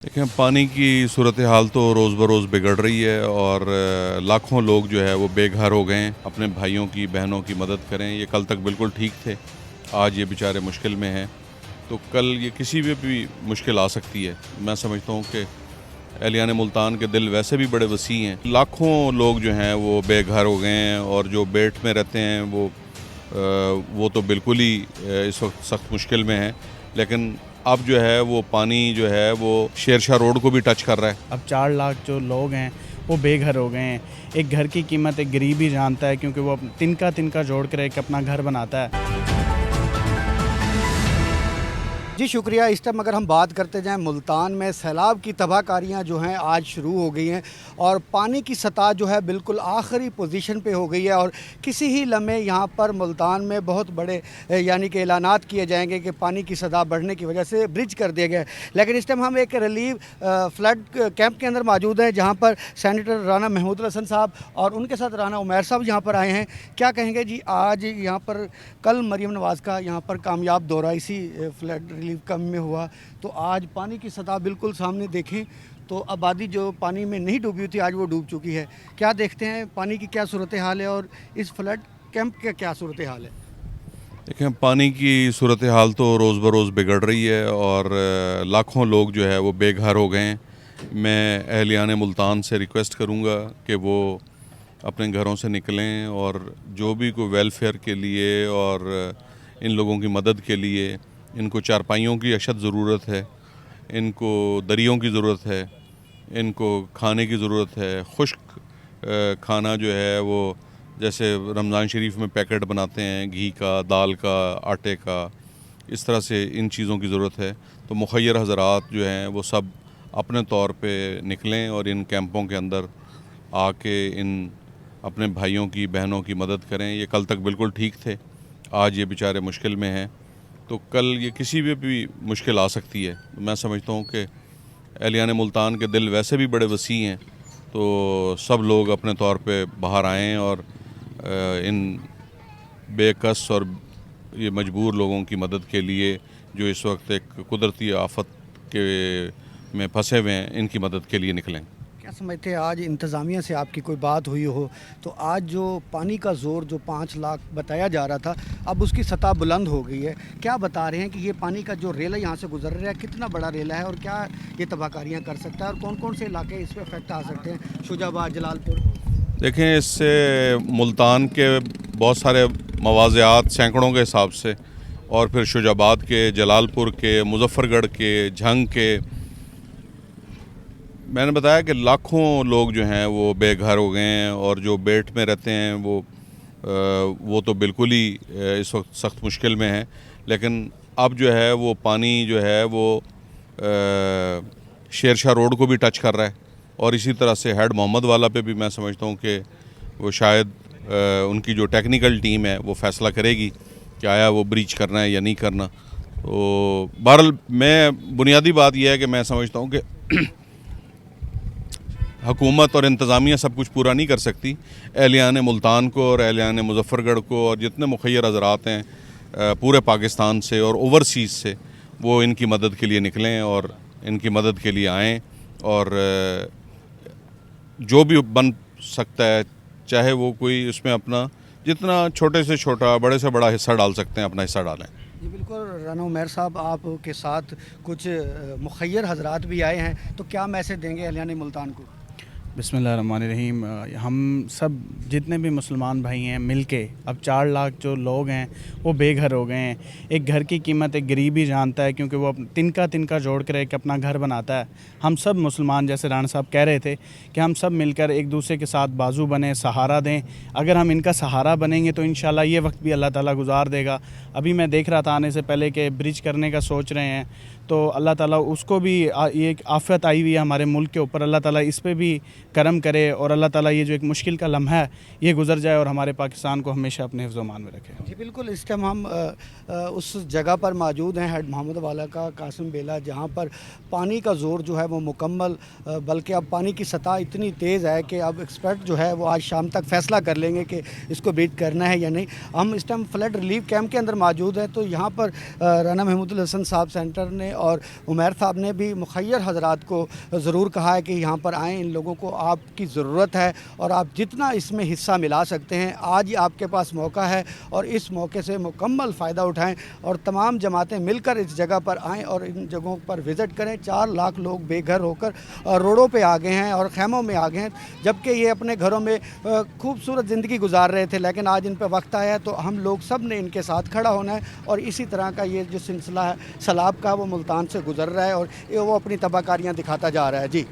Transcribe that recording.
دیکھیں پانی کی صورتحال تو روز بروز بگڑ رہی ہے اور لاکھوں لوگ جو ہے وہ بے گھر ہو گئے ہیں. اپنے بھائیوں کی بہنوں کی مدد کریں. یہ کل تک بالکل ٹھیک تھے, آج یہ بیچارے مشکل میں ہیں, تو کل یہ کسی بھی مشکل آ سکتی ہے. میں سمجھتا ہوں کہ اہلیان ملتان کے دل ویسے بھی بڑے وسیع ہیں. لاکھوں لوگ جو ہیں وہ بے گھر ہو گئے ہیں اور جو بیٹ میں رہتے ہیں وہ تو بالکل ہی اس وقت سخت مشکل میں ہیں. لیکن اب جو ہے وہ پانی جو ہے وہ شیر شاہ روڈ کو بھی ٹچ کر رہا ہے. اب 4 لاکھ جو لوگ ہیں وہ بے گھر ہو گئے ہیں. ایک گھر کی قیمت ایک غریب ہی جانتا ہے, کیونکہ وہ تنکا جوڑ کر ایک اپنا گھر بناتا ہے. جی شکریہ. اس ٹائم اگر ہم بات کرتے جائیں ملتان میں سیلاب کی تباہ کاریاں جو ہیں آج شروع ہو گئی ہیں اور پانی کی سطح جو ہے بالکل آخری پوزیشن پہ ہو گئی ہے, اور کسی ہی لمحے یہاں پر ملتان میں بہت بڑے یعنی کہ اعلانات کیے جائیں گے کہ پانی کی سطح بڑھنے کی وجہ سے برج کر دیا گیا ہے. لیکن اس ٹائم ہم ایک ریلیف فلڈ کیمپ کے اندر موجود ہیں جہاں پر سینیٹر رانا محمود الحسن صاحب اور ان کے ساتھ رانا عمیر صاحب یہاں پر آئے ہیں. کیا کہیں گے جی, آج یہاں پر کل مریم نواز کا یہاں پر کامیاب دورہ اسی فلڈ ریلیف کم میں ہوا, تو آج پانی کی سطح بالکل سامنے دیکھیں تو آبادی جو پانی میں نہیں ڈوبی ہوئی تھی آج وہ ڈوب چکی ہے. کیا دیکھتے ہیں پانی کی کیا صورتحال ہے اور اس فلڈ کیمپ کا کیا صورتحال ہے؟ دیکھیں پانی کی صورتحال تو روز بروز بگڑ رہی ہے اور لاکھوں لوگ جو ہے وہ بے گھر ہو گئے ہیں. میں اہلیان ملتان سے ریکویسٹ کروں گا کہ وہ اپنے گھروں سے نکلیں اور جو بھی کوئی ویلفیئر کے لیے اور ان لوگوں کی مدد کے لیے, ان کو چارپائیوں کی اشد ضرورت ہے, ان کو دریوں کی ضرورت ہے, ان کو کھانے کی ضرورت ہے. خشک کھانا جو ہے وہ جیسے رمضان شریف میں پیکٹ بناتے ہیں گھی کا, دال کا, آٹے کا, اس طرح سے ان چیزوں کی ضرورت ہے. تو مخیر حضرات جو ہیں وہ سب اپنے طور پہ نکلیں اور ان کیمپوں کے اندر آ کے ان اپنے بھائیوں کی بہنوں کی مدد کریں. یہ کل تک بالکل ٹھیک تھے, آج یہ بیچارے مشکل میں ہیں, تو کل یہ کسی بھی مشکل آ سکتی ہے. میں سمجھتا ہوں کہ اہلیان ملتان کے دل ویسے بھی بڑے وسیع ہیں, تو سب لوگ اپنے طور پہ باہر آئیں اور ان بے کس اور یہ مجبور لوگوں کی مدد کے لیے جو اس وقت ایک قدرتی آفت کے میں پھنسے ہوئے ہیں, ان کی مدد کے لیے نکلیں. کیا سمجھتے ہیں آج انتظامیہ سے آپ کی کوئی بات ہوئی ہو تو آج جو پانی کا زور جو 5 لاکھ بتایا جا رہا تھا اب اس کی سطح بلند ہو گئی ہے, کیا بتا رہے ہیں کہ یہ پانی کا جو ریلا یہاں سے گزر رہا ہے کتنا بڑا ریلا ہے اور کیا یہ تباہ کاریاں کر سکتا ہے اور کون کون سے علاقے اس پہ افیکٹ آ سکتے ہیں؟ شجاع آباد, جلال پور. دیکھیں اس سے ملتان کے بہت سارے مواضعات سینکڑوں کے حساب سے, اور پھر شجاع آباد کے, جلال پور کے, مظفر گڑھ کے, جھنگ کے, میں نے بتایا کہ لاکھوں لوگ جو ہیں وہ بے گھر ہو گئے ہیں اور جو بیٹ میں رہتے ہیں وہ تو بالکل ہی اس وقت سخت مشکل میں ہیں. لیکن اب جو ہے وہ پانی جو ہے وہ شیر شاہ روڈ کو بھی ٹچ کر رہا ہے, اور اسی طرح سے ہیڈ محمد والا پہ بھی میں سمجھتا ہوں کہ وہ شاید ان کی جو ٹیکنیکل ٹیم ہے وہ فیصلہ کرے گی کہ آیا وہ بریچ کرنا ہے یا نہیں کرنا. تو بہرحال میں بنیادی بات یہ ہے کہ میں سمجھتا ہوں کہ حکومت اور انتظامیہ سب کچھ پورا نہیں کر سکتی. اہلیان ملتان کو اور اہلیان مظفر گڑھ کو اور جتنے مخیر حضرات ہیں پورے پاکستان سے اور اوورسیز سے, وہ ان کی مدد کے لیے نکلیں اور ان کی مدد کے لیے آئیں, اور جو بھی بن سکتا ہے چاہے وہ کوئی اس میں اپنا جتنا چھوٹے سے چھوٹا بڑے سے بڑا حصہ ڈال سکتے ہیں اپنا حصہ ڈالیں. جی بالکل. رانا عمیر صاحب, آپ کے ساتھ کچھ مخیر حضرات بھی آئے ہیں, تو کیا میسج دیں گے اہلیان ملتان کو؟ بسم اللہ الرحمن الرحیم. ہم سب جتنے بھی مسلمان بھائی ہیں مل کے, اب 4 لاکھ جو لوگ ہیں وہ بے گھر ہو گئے ہیں. ایک گھر کی قیمت ایک غریب ہی جانتا ہے, کیونکہ وہ تنکا جوڑ کر ایک اپنا گھر بناتا ہے. ہم سب مسلمان, جیسے رانا صاحب کہہ رہے تھے کہ ہم سب مل کر ایک دوسرے کے ساتھ بازو بنیں, سہارا دیں. اگر ہم ان کا سہارا بنیں گے تو انشاءاللہ یہ وقت بھی اللہ تعالیٰ گزار دے گا. ابھی میں دیکھ رہا تھا آنے سے پہلے کہ برج کرنے کا سوچ رہے ہیں, تو اللہ تعالیٰ اس کو بھی, یہ ایک آفت آئی ہوئی ہے ہمارے ملک کے اوپر, اللہ تعالیٰ اس پہ بھی کرم کرے اور اللہ تعالیٰ یہ جو ایک مشکل کا لمحہ ہے یہ گزر جائے اور ہمارے پاکستان کو ہمیشہ اپنے حفظ و امان میں رکھے. جی بالکل. اس ٹائم ہم اس جگہ پر موجود ہیں ہیڈ محمد والا کا قاسم بیلا, جہاں پر پانی کا زور جو ہے وہ مکمل, بلکہ اب پانی کی سطح اتنی تیز ہے کہ اب ایکسپرٹ جو ہے وہ آج شام تک فیصلہ کر لیں گے کہ اس کو بیٹ کرنا ہے یا نہیں. ہم اس ٹائم فلڈ ریلیف کیمپ کے اندر موجود ہیں, تو یہاں پر رانا محمود الحسن صاحب سینٹر نے اور عمیر صاحب نے بھی مخیر حضرات کو ضرور کہا ہے کہ یہاں پر آئیں، ان لوگوں کو آپ کی ضرورت ہے اور آپ جتنا اس میں حصہ ملا سکتے ہیں آج ہی آپ کے پاس موقع ہے اور اس موقع سے مکمل فائدہ اٹھائیں اور تمام جماعتیں مل کر اس جگہ پر آئیں اور ان جگہوں پر وزٹ کریں۔ 4 لاکھ لوگ بے گھر ہو کر روڈوں پہ آ گئے ہیں اور خیموں میں آ گئے ہیں، جبکہ یہ اپنے گھروں میں خوبصورت زندگی گزار رہے تھے، لیکن آج ان پہ وقت آیا ہے تو ہم لوگ سب نے ان کے ساتھ کھڑا ہونا ہے اور اسی طرح کا یہ جو سلسلہ ہے سیلاب کا وہ ملتان سے گزر رہا ہے اور وہ اپنی تباہ کاریاں دکھاتا جا رہا ہے۔ جی